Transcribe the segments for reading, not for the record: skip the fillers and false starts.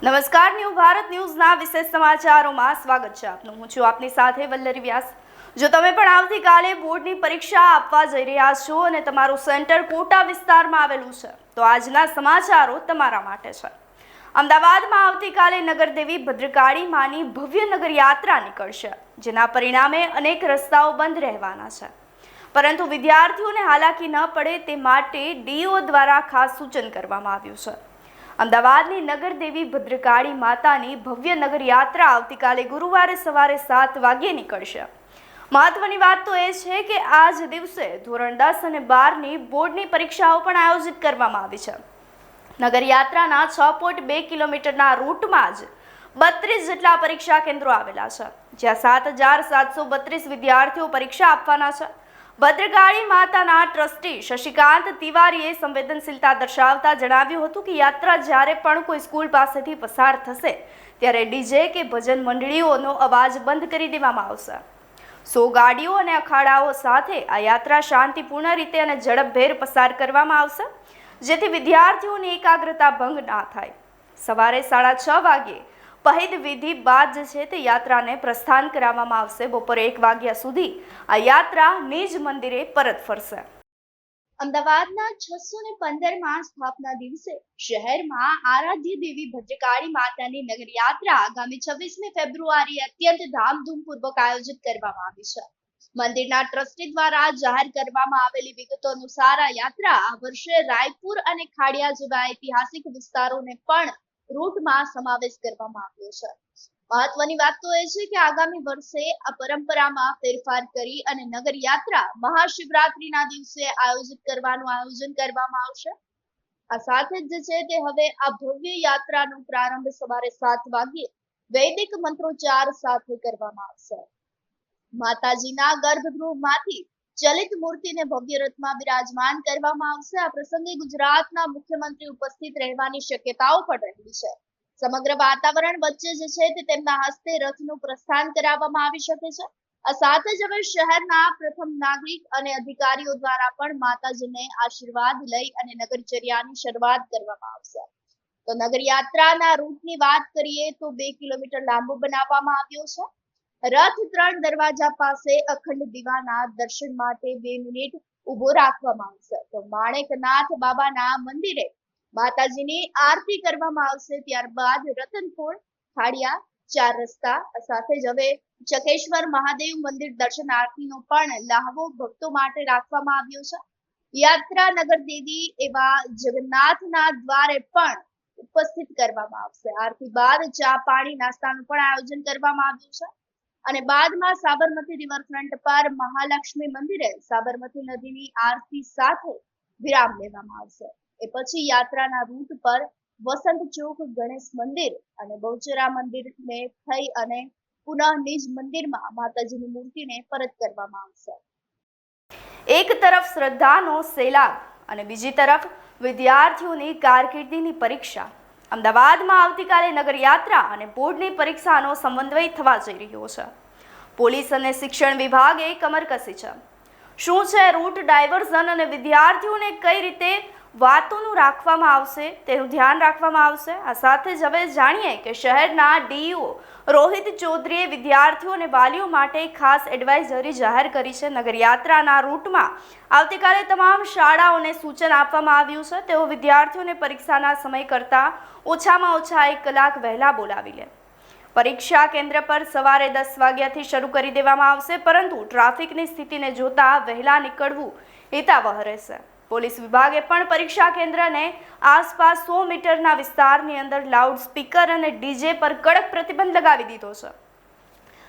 નમસ્કાર ન્યૂ ભારત ન્યૂઝના વિશેષ સમાચારોમાં સ્વાગત છે આપનું। હું છું આપની સાથે વલ્લરી વ્યાસ। જો તમે પણ આવતીકાલે બોર્ડની પરીક્ષા આપવા જઈ રહ્યા છો અને તમારું સેન્ટર કોટા વિસ્તારમાં આવેલું છે તો આજના સમાચારો તમારા માટે છે। અમદાવાદમાં આવતીકાલે નગરદેવી ભદ્રકાળી માની ભવ્ય નગર યાત્રા નીકળશે, જેના પરિણામે અનેક રસ્તાઓ બંધ રહેવાના છે, પરંતુ વિદ્યાર્થીઓને હાલાકી ન પડે તે માટે ડીઓ દ્વારા ખાસ સૂચન કરવામાં આવ્યું છે। અમદાવાદની નગરદેવી ભદ્રકાળી માતાની ભવ્ય નગર યાત્રા આવતીકાલે ગુરુવારે સવારે 7 વાગ્યે નીકળશે। મહત્વની વાત તો એ છે કે આ જ દિવસે ધોરણ 10 અને 12ની બોર્ડની પરીક્ષાઓ પણ આયોજિત કરવામાં આવી છે। નગર યાત્રાના 6.2 કિલોમીટરના રૂટમાં જ 32 જેટલા પરીક્ષા કેન્દ્રો આવેલા છે, જ્યાં 7,732 વિદ્યાર્થીઓ પરીક્ષા આપવાના છે। ભદ્રકાળી માતાના ટ્રસ્ટી શશિકાંત તિવારીએ સંવેદનશીલતા દર્શાવતા જણાવ્યું હતું કે યાત્રા જ્યારે પણ કોઈ સ્કૂલ પાસેથી પસાર થશે ત્યારે ડીજે કે ભજન મંડળીઓનો અવાજ બંધ કરી દેવામાં આવશે। 100 ગાડીઓ અને અખાડાઓ સાથે આ યાત્રા શાંતિપૂર્ણ રીતે અને ઝડપભેર પસાર કરવામાં આવશે, જેથી વિદ્યાર્થીઓની એકાગ્રતા ભંગ ના થાય। સવારે 6:30 વાગ્યે પહિદ વિધિ બાદ તે યાત્રાને પ્રસ્થાન કરાવવામાં આવશે। બપોરે 1 વાગ્યા સુધી આ યાત્રા નિજ મંદિરે પરત ફરશે। અમદાવાદના 615માં સ્થાપના દિવસે શહેરમાં આરાધ્ય દેવી ભદ્રકાળી માતાની નગર યાત્રા આગામી 26મી ફેબ્રુઆરીએ અત્યંત ધામધૂમપૂર્વક આયોજિત કરવામાં આવી છે। મંદિરના ટ્રસ્ટી દ્વારા જાહેર કરવામાં આવેલી વિગતો અનુસાર આ યાત્રા આ વર્ષે રાયપુર અને ખાડિયા જેવા ઐતિહાસિક વિસ્તારોને પણ રૂટમાં સમાવેશ કરવામાં આવ્યો છે। મહત્વની વાત તો એ છે કે આગામી વર્ષે આ પરંપરામાં ફેરફાર કરી અને નગર યાત્રા મહાશિવરાત્રીના દિવસે આયોજિત કરવાનું આયોજન કરવામાં આવશે। આ સાથે જ તે હવે આ ભવ્ય યાત્રાનો પ્રારંભ સવારે 7 વાગ્યે વૈદિક મંત્રોચ્ચાર સાથે કરવામાં આવશે। માતાજીના ગર્ભગૃહમાંથી ચલિત મૂર્તિને ભવ્ય રથમાં બિરાજમાન કરવામાં આવશે। આ પ્રસંગે ગુજરાતના મુખ્યમંત્રી ઉપસ્થિત રહેવાની શક્યતાઓ પણ રહેલી છે। સમગ્ર વાતાવરણ વચ્ચે તે તેમના હસ્તે રથનું પ્રસ્થાન કરાવવામાં આવી શકે છે। આ સાથે જ હવે શહેરના પ્રથમ નાગરિક અને અધિકારીઓ દ્વારા પણ માતાજીને આશીર્વાદ લઈ અને નગરચર્યાની શરૂઆત કરવામાં આવશે। તો નગર યાત્રાના રૂટની વાત કરીએ તો 2 કિલોમીટર લાંબો બનાવવામાં આવ્યો છે। રથ 3 દરવાજા પાસે અખંડ દીવાના દર્શન માટે 2 મિનિટ ઉભો રાખવામાં આવશે। તો માણેકનાથ બાબાના મંદિરે માતાજીની આરતી કરવામાં આવશે। ત્યારબાદ રતનપુર, ખાડિયા, 4 રસ્તા સાથે જ હવે ચકેશ્વર મહાદેવ મંદિર દર્શનાર્થીનો પણ લહાવો ભક્તો માટે રાખવામાં આવ્યો છે। યાત્રા નગર દેવી એવા જગન્નાથના દ્વારે પણ ઉપસ્થિત કરવામાં આવશે। આરતી બાદ ચા પાણી નાસ્તાનું પણ આયોજન કરવામાં આવ્યું છે અને બાદમાં સાબરમતી રિવરફ્રન્ટ પર મહાલક્ષ્મી મંદિરે સાબરમતી નદીની આરતી સાથે વિરામ લેવામાં આવશે। એ પછી યાત્રાના રૂટ પર વસંત ચોક, ગણેશ મંદિર અને બહુચરા મંદિરને થઈ અને પુનઃ નિજ મંદિરમાં માતાજીની મૂર્તિને પરત કરવામાં આવશે। એક તરફ શ્રદ્ધાનો સેલાબ અને બીજી તરફ વિદ્યાર્થીઓની કારકિર્દીની પરીક્ષા। અમદાવાદમાં આવતીકાલે નગર યાત્રા અને બોર્ડની પરીક્ષાનો સમન્વય થવા જઈ રહ્યો છે। પોલીસ અને શિક્ષણ વિભાગે કમર કસી છે। શું છે રૂટ ડાયવર્ઝન અને વિદ્યાર્થીઓને કઈ રીતે વાતોનું રાખવામાં આવશે તેનું ધ્યાન રાખવામાં આવશે। આ સાથે જ હવે જાણીએ કે શહેરના ડીઈઓ રોહિત ચૌધરીએ વિદ્યાર્થીઓ અને વાલીઓ માટે ખાસ એડવાઇઝરી જાહેર કરી છે। નગર યાત્રાના રૂટમાં આવતીકાલે તમામ શાળાઓને સૂચન આપવામાં આવ્યું છે તેઓ વિદ્યાર્થીઓને પરીક્ષાના સમય કરતાં ઓછામાં ઓછા 1 કલાક વહેલા બોલાવી લે। પરીક્ષા કેન્દ્ર પર સવારે 10 વાગ્યાથી શરૂ કરી દેવામાં આવશે, પરંતુ ટ્રાફિકની સ્થિતિને જોતા વહેલા નીકળવું હિતાવહ રહેશે। પોલીસ વિભાગે પણ પરીક્ષા કેન્દ્રને આસપાસ 100 મીટરના વિસ્તારની અંદર લાઉડ સ્પીકર અને ડીજે પર કડક પ્રતિબંધ લગાવી દીધો છે।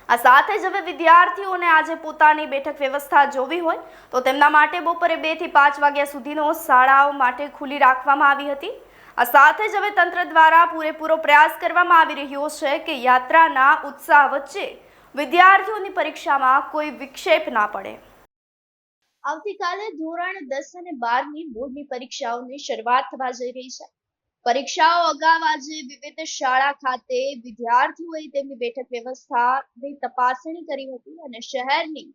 આ સાથે જ હવે વિદ્યાર્થીઓને આજે પોતાની બેઠક વ્યવસ્થા જોવી હોય તો તેમના માટે બપોરે 2 થી 5 વાગ્યા સુધીનો શાળાઓ માટે ખુલ્લી રાખવામાં આવી હતી। આ સાથે જ હવે તંત્ર દ્વારા પૂરેપૂરો પ્રયાસ કરવામાં આવી રહ્યો છે કે યાત્રાના ઉત્સાહ વચ્ચે વિદ્યાર્થીઓની પરીક્ષામાં કોઈ વિક્ષેપ ના પડે। આવતીકાલે ધોરણ 10 અને 12ની બોર્ડની પરીક્ષાઓની શરૂઆત થવા જઈ રહી છે। પરીક્ષાઓ અગાઉ આજે વિવિધ શાળા ખાતે વિદ્યાર્થીઓએ તેમની બેઠક વ્યવસ્થાની તપાસણી કરી હતી અને શહેરની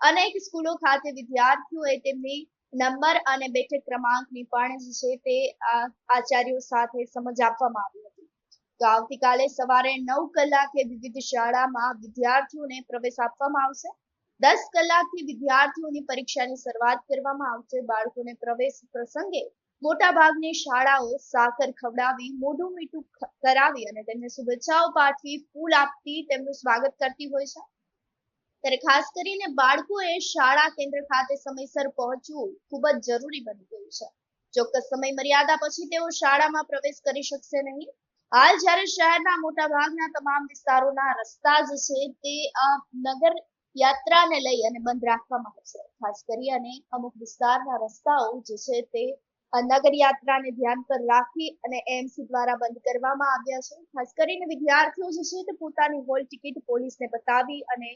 અનેક સ્કૂલો ખાતે વિદ્યાર્થીઓએ તેમની નંબર અને બેઠક ક્રમાંકની પણ તે આચાર્યો સાથે સમજ આપવામાં આવી હતી। તો આવતીકાલે સવારે 9 કલાકે વિવિધ શાળામાં વિદ્યાર્થીઓને પ્રવેશ આપવામાં આવશે. 10 કલાકથી વિદ્યાર્થીઓની પરીક્ષાની શરૂઆત કરવામાં આવશે. બાળકોને પ્રવેશ પ્રસંગે મોટાભાગની શાળાઓ સાકર ખવડાવી, મોઢું મીઠું કરાવી અને તેમને શુભેચ્છાઓ પાઠવી, ફૂલ આપતી તેમનું સ્વાગત કરતી હોય છે. ત્યારે ખાસ કરીને બાળકોએ શાળા કેન્દ્ર ખાતે સમયસર પહોંચવું ખૂબ જ જરૂરી બની ગયું છે. ચોક્કસ સમય મર્યાદા પછી તેઓ શાળામાં પ્રવેશ કરી શકશે નહીં. હાલ જ્યારે શહેરના મોટાભાગના તમામ વિસ્તારોના રસ્તા જે છે તે નગર યાત્રાને લઈ અને બંધ રાખવામાં આવશે. ખાસ કરી અને અમુક વિસ્તારના રસ્તાઓ જે છે તે નગર યાત્રાને ધ્યાન પર રાખી અને એએમસી દ્વારા બંધ કરવામાં આવ્યા છે. ખાસ કરીને વિદ્યાર્થીઓ જે છે તે પોતાની હોલ ટિકિટ પોલીસને બતાવી અને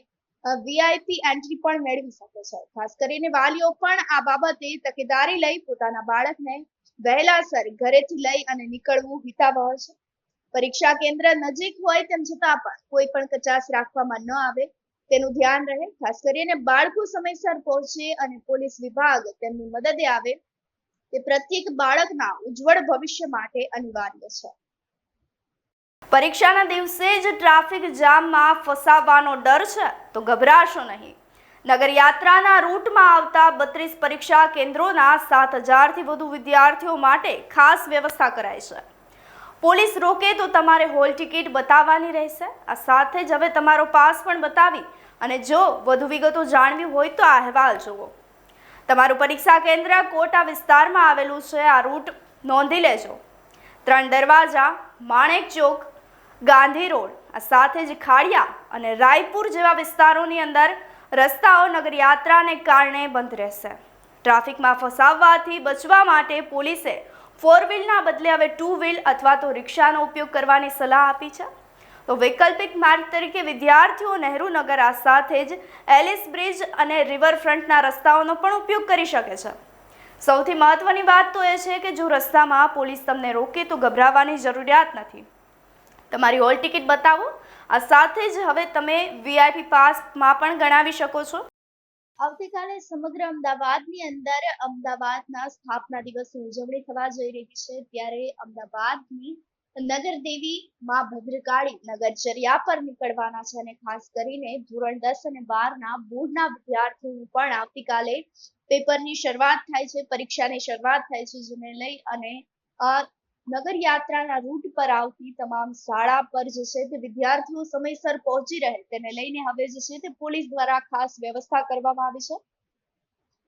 વીઆઈપી એન્ટ્રી પણ મેળવી શકે છે. ખાસ કરીને વાલીઓ પણ આ બાબતે તકેદારી લઈ પોતાના બાળકને વહેલાસર ઘરેથી લઈ અને નીકળવું હિતાવહ છે. પરીક્ષા કેન્દ્ર નજીક હોય તેમ છતાં પણ કોઈ પણ કચાશ રાખવામાં ન આવે તેનું ધ્યાન રહે. ખાસ કરીને બાળકો સમયસર પહોંચે અને પોલીસ વિભાગ તેમની મદદે આવે તે પ્રત્યેક બાળકના ઉજ્જવળ ભવિષ્ય માટે અનિવાર્ય છે. પરીક્ષાના દિવસે જ ટ્રાફિક જામમાં ફસાવાનો ડર છે તો ગભરાશો નહીં. નગર યાત્રાના રૂટમાં આવતા 32 પરીક્ષા કેન્દ્રોના 7000થી વધુ વિદ્યાર્થીઓ માટે ખાસ વ્યવસ્થા કરાઈ છે. પોલીસ રોકે તો તમારે હોલ ટિકિટ બતાવવાની રહેશે. આ સાથે જ હવે તમારો પાસ પણ બતાવી અને જો વધુ વિગતો જાણવી હોય તો આ અહેવાલ જુઓ. તમારું પરીક્ષા કેન્દ્ર કોટા વિસ્તારમાં આવેલું છે. આ રૂટ નોંધી લેજો. 3 દરવાજા, માણેક ચોક, ગાંધી રોડ, આ સાથે જ ખાડિયા અને રાયપુર જેવા વિસ્તારોની અંદર રસ્તાઓ નગર યાત્રાને કારણે બંધ રહેશે. ટ્રાફિકમાં ફસાવવાથી બચવા માટે પોલીસે 4 વ્હીલના બદલે હવે 2 વ્હીલ અથવા તો રિક્ષાનો ઉપયોગ કરવાની સલાહ આપી છે. તો વૈકલ્પિક માર્ગ તરીકે વિદ્યાર્થીઓ નહેરુ નગર આ સાથે જ એલિસ બ્રિજ અને રિવરફ્રન્ટના રસ્તાઓનો પણ ઉપયોગ કરી શકે છે. સૌથી મહત્વની વાત તો એ છે કે જો રસ્તામાં પોલીસ તમને રોકે તો ગભરાવાની જરૂરિયાત નથી. તમારી હોલ ટિકિટ બતાવો. આ સાથે જ હવે તમે વીઆઈપી પાસમાં પણ ગણાવી શકો છો. આવતીકાલે સમગ્ર અમદાવાદની અંદર અમદાવાદના સ્થાપના દિવસની ઉજવણી થવા જઈ રહી છે. ત્યારે અમદાવાદની નગર દેવી માં ભદ્રકાળી નગરચર્યા પર નીકળવાના છે અને ખાસ કરીને ધોરણ 10 અને 12ના બોર્ડના વિદ્યાર્થીઓનું પણ આવતીકાલે પેપરની શરૂઆત થાય છે, પરીક્ષાની શરૂઆત થાય છે, જેને લઈ અને નગર યાત્રાના રૂટ પર આવતી તમામ શાળા પર જે છે તે વિદ્યાર્થીઓ સમયસર પહોંચી રહે તેને લઈને હવે જે છે તે પોલીસ દ્વારા ખાસ વ્યવસ્થા કરવામાં આવી છે.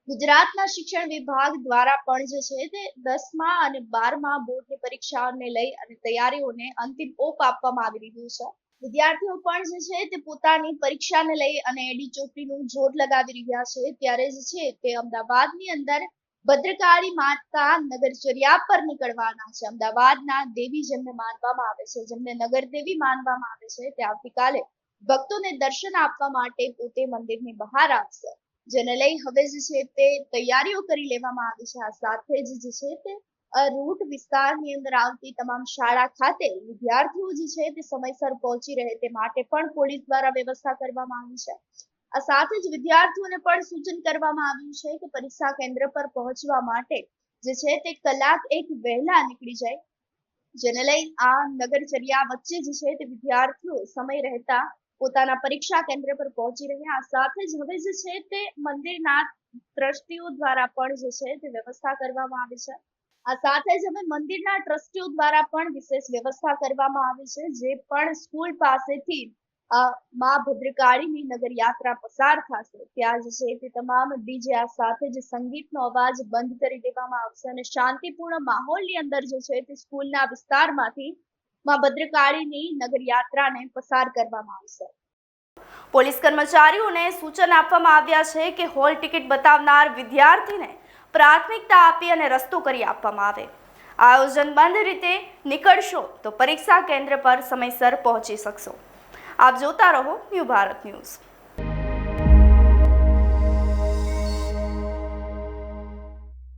ગુજરાતના શિક્ષણ વિભાગ દ્વારા પણ જે છે તે 10મા અને 12મા બોર્ડની પરીક્ષાઓને લઈ અને તૈયારીઓને અંતિમ ઓપ આપવામાં આવી રહ્યું છે. વિદ્યાર્થીઓ પણ જે છે તે પોતાની પરીક્ષાને લઈ અને એડી ચોટીનું જોર લગાવી રહ્યા છે. ત્યારે જે છે તે અમદાવાદની અંદર ભદ્રકાળી માતા નગરચર્યા પર નીકળવાના છે. અમદાવાદના દેવી જેમને માનવામાં આવે છે, જેમને નગર દેવી માનવામાં આવે છે, તે આવતીકાલે ભક્તોને દર્શન આપવા માટે પોતે મંદિરની બહાર આવશે, જેને લઈ હવે જે છે તે તૈયારીઓ કરી લેવામાં આવી છે. આ સાથે જ જે છે તે રૂટ વિસ્તારની અંદર આવતી તમામ શાળા ખાતે વિદ્યાર્થીઓ જે છે તે સમયસર પહોંચી રહે તે માટે પણ પોલીસ દ્વારા વ્યવસ્થા કરવામાં આવી છે. આ સાથે જ વિદ્યાર્થીઓને પણ સૂચન કરવામાં આવ્યું છે કે પરીક્ષા કેન્દ્ર પર પહોંચવા માટે જે છે તે કલાક 1 વહેલા નીકળી જાય, જેને લઈ આ નગરચર્યા વચ્ચે જે છે તે વિદ્યાર્થીઓ સમય રહેતા પોતાના પરીક્ષા કેન્દ્ર પર પહોંચી રહ્યા. આ સાથે જ હવે જે છે તે મંદિરના ટ્રસ્ટીઓ દ્વારા પણ જે છે તે વ્યવસ્થા કરવામાં આવી છે. આ સાથે જ હવે મંદિરના ટ્રસ્ટીઓ દ્વારા પણ વિશેષ વ્યવસ્થા કરવામાં આવી છે. જે પણ સ્કૂલ પાસેથી માં ભદ્રકાળીની નગર યાત્રા પસાર થશે ત્યાં જે છે તે તમામ ડીજે આ સાથે જ સંગીતનો અવાજ બંધ કરી દેવામાં આવશે અને શાંતિપૂર્ણ માહોલની અંદર જે છે તે સ્કૂલના વિસ્તારમાંથી માં ભદ્રકાળીની નગર યાત્રાને પસાર કરવામાં આવશે. પોલીસ કર્મચારીઓને સૂચન આપવામાં આવ્યા છે કે હોલ ટિકિટ બતાવનાર વિદ્યાર્થીને પ્રાથમિકતા આપી અને રસ્તો કરી આપવામાં આવે. આયોજનબદ્ધ રીતે નીકળશો તો પરીક્ષા કેન્દ્ર પર સમયસર પહોંચી શકશો. આપ જોતા રહો ન્યૂ ભારત ન્યૂઝ.